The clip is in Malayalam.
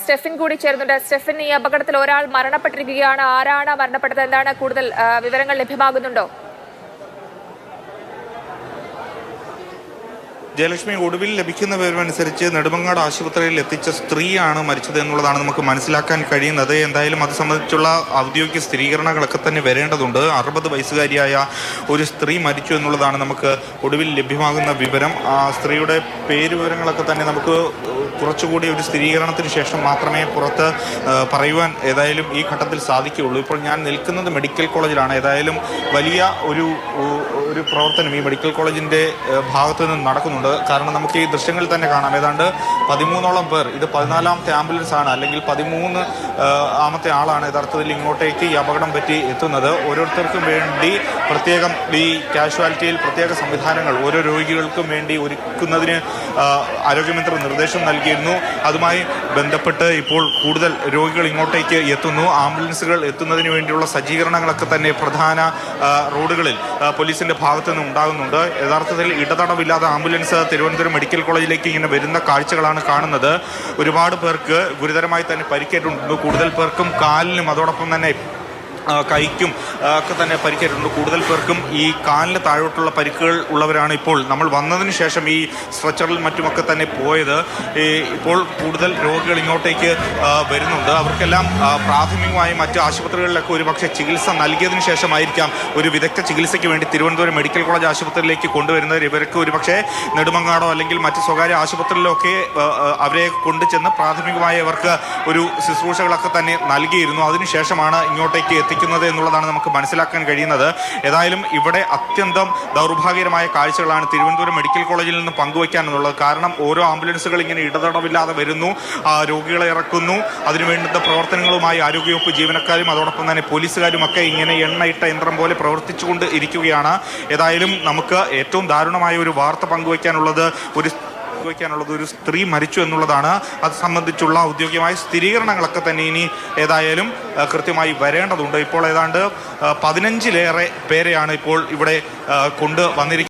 സ്റ്റെഫിൻ കൂടി ചേർന്നുണ്ട്. സ്റ്റെഫിൻ, ഈ അപകടത്തിൽ ഒരാൾ മരണപ്പെട്ടിരിക്കുകയാണ്. ആരാണ് മരണപ്പെട്ടത്? എന്താണ് കൂടുതൽ വിവരങ്ങൾ ലഭ്യമാകുന്നുണ്ടോ? ജയലക്ഷ്മി, ഒടുവിൽ ലഭിക്കുന്ന വിവരമനുസരിച്ച് നെടുമങ്ങാട് ആശുപത്രിയിൽ എത്തിച്ച സ്ത്രീയാണ് മരിച്ചത് എന്നുള്ളതാണ് നമുക്ക് മനസ്സിലാക്കാൻ കഴിയുന്നത്. എന്തായാലും അത് സംബന്ധിച്ചുള്ള ഔദ്യോഗിക സ്ഥിരീകരണങ്ങളൊക്കെ തന്നെ വരേണ്ടതുണ്ട്. 60 വയസ്സുകാരിയായ ഒരു സ്ത്രീ മരിച്ചു എന്നുള്ളതാണ് നമുക്ക് ഒടുവിൽ ലഭ്യമാകുന്ന വിവരം. ആ സ്ത്രീയുടെ വിവരങ്ങളൊക്കെ തന്നെ നമുക്ക് കുറച്ചുകൂടി ഒരു സ്ഥിരീകരണത്തിന് ശേഷം മാത്രമേ പുറത്ത് പറയുവാൻ ഏതായാലും ഈ ഘട്ടത്തിൽ സാധിക്കുകയുള്ളൂ. ഇപ്പോൾ ഞാൻ നിൽക്കുന്നത് മെഡിക്കൽ കോളേജിലാണ്. ഏതായാലും വലിയ ഒരു പ്രവർത്തനം ഈ മെഡിക്കൽ കോളേജിൻ്റെ ഭാഗത്തു നിന്ന് നടക്കുന്നുണ്ട്. കാരണം നമുക്ക് ഈ ദൃശ്യങ്ങളിൽ തന്നെ കാണാം, ഏതാണ്ട് 13ഓളം പേർ, ഇത് 14ാമത്തെ ആംബുലൻസ് ആണ്, അല്ലെങ്കിൽ 13ാമത്തെ ആളാണ് യഥാർത്ഥത്തിൽ ഇങ്ങോട്ടേക്ക് ഈ അപകടം പറ്റി എത്തുന്നത്. ഓരോരുത്തർക്കും വേണ്ടി പ്രത്യേകം ഈ കാഷ്വാലിറ്റിയിൽ പ്രത്യേക സംവിധാനങ്ങൾ ഓരോ രോഗികൾക്കും വേണ്ടി ഒരുക്കുന്നതിന് ആരോഗ്യമന്ത്രി നിർദ്ദേശം നൽകിയിരുന്നു. അതുമായി ബന്ധപ്പെട്ട് ഇപ്പോൾ കൂടുതൽ രോഗികൾ ഇങ്ങോട്ടേക്ക് എത്തുന്നു. ആംബുലൻസുകൾ എത്തുന്നതിന് വേണ്ടിയുള്ള സജ്ജീകരണങ്ങളൊക്കെ തന്നെ പ്രധാന റോഡുകളിൽ പോലീസിന്റെ ഭാഗത്തു നിന്ന് ഉണ്ടാകുന്നുണ്ട്. യഥാർത്ഥത്തിൽ ഇടതടവില്ലാതെ ആംബുലൻസ് തിരുവനന്തപുരം മെഡിക്കൽ കോളേജിലേക്ക് ഇങ്ങനെ വരുന്ന കാഴ്ചകളാണ് കാണുന്നത്. ഒരുപാട് പേർക്ക് ഗുരുതരമായി തന്നെ പരിക്കേറ്റിട്ടുണ്ട്. കൂടുതൽ പേർക്കും കാലിനും അതോടൊപ്പം തന്നെ കൈക്കും ഒക്കെ തന്നെ പരിക്കേറ്റിട്ടുണ്ട്. കൂടുതൽ പേർക്കും ഈ കാലിന് താഴോട്ടുള്ള പരിക്കുകൾ ഉള്ളവരാണ് ഇപ്പോൾ നമ്മൾ വന്നതിന് ശേഷം ഈ സ്ട്രെച്ചറിൽ മറ്റുമൊക്കെ തന്നെ പോയത്. ഇപ്പോൾ കൂടുതൽ രോഗികൾ ഇങ്ങോട്ടേക്ക് വരുന്നുണ്ട്. അവർക്കെല്ലാം പ്രാഥമികമായി മറ്റ് ആശുപത്രികളിലൊക്കെ ഒരുപക്ഷെ ചികിത്സ നൽകിയതിനു ശേഷമായിരിക്കാം ഒരു വിദഗ്ധ ചികിത്സയ്ക്ക് വേണ്ടി തിരുവനന്തപുരം മെഡിക്കൽ കോളേജ് ആശുപത്രിയിലേക്ക് കൊണ്ടുവരുന്നത്. ഇവർക്ക് ഒരുപക്ഷെ നെടുമങ്ങാടോ അല്ലെങ്കിൽ മറ്റ് സ്വകാര്യ ആശുപത്രികളിലോ ഒക്കെ അവരെ കൊണ്ടുചെന്ന് പ്രാഥമികമായി അവർക്ക് ഒരു ശുശ്രൂഷകളൊക്കെ തന്നെ നൽകിയിരുന്നു. അതിനുശേഷമാണ് ഇങ്ങോട്ടേക്ക് എന്നുള്ളതാണ് നമുക്ക് മനസ്സിലാക്കാൻ കഴിയുന്നത്. ഏതായാലും ഇവിടെ അത്യന്തം ദൗർഭാഗ്യകരമായ കാഴ്ചകളാണ് തിരുവനന്തപുരം മെഡിക്കൽ കോളേജിൽ നിന്ന് പങ്കുവയ്ക്കാനെന്നുള്ളത്. കാരണം ഓരോ ആംബുലൻസുകൾ ഇങ്ങനെ ഇടതടവില്ലാതെ വരുന്നു, രോഗികളെ ഇറക്കുന്നു. അതിനുവേണ്ടുന്ന പ്രവർത്തനങ്ങളുമായി ആരോഗ്യവകുപ്പ് ജീവനക്കാരും അതോടൊപ്പം തന്നെ പോലീസുകാരും ഒക്കെ ഇങ്ങനെ എണ്ണയിട്ട യന്ത്രം പോലെ പ്രവർത്തിച്ചുകൊണ്ട് ഇരിക്കുകയാണ്. ഏതായാലും നമുക്ക് ഏറ്റവും ദാരുണമായ ഒരു വാർത്ത പങ്കുവയ്ക്കാനുള്ളത് ഒരു സ്ത്രീ മരിച്ചു എന്നുള്ളതാണ്. അത് സംബന്ധിച്ചുള്ള ഔദ്യോഗികമായ സ്ഥിരീകരണങ്ങളൊക്കെ തന്നെ ഇനി ഏതായാലും കൃത്യമായി വരേണ്ടതുണ്ട്. ഇപ്പോൾ ഏതാണ്ട് 15ലേറെ പേരെയാണ് ഇപ്പോൾ ഇവിടെ കൊണ്ടുവന്നിരിക്കുന്നത്.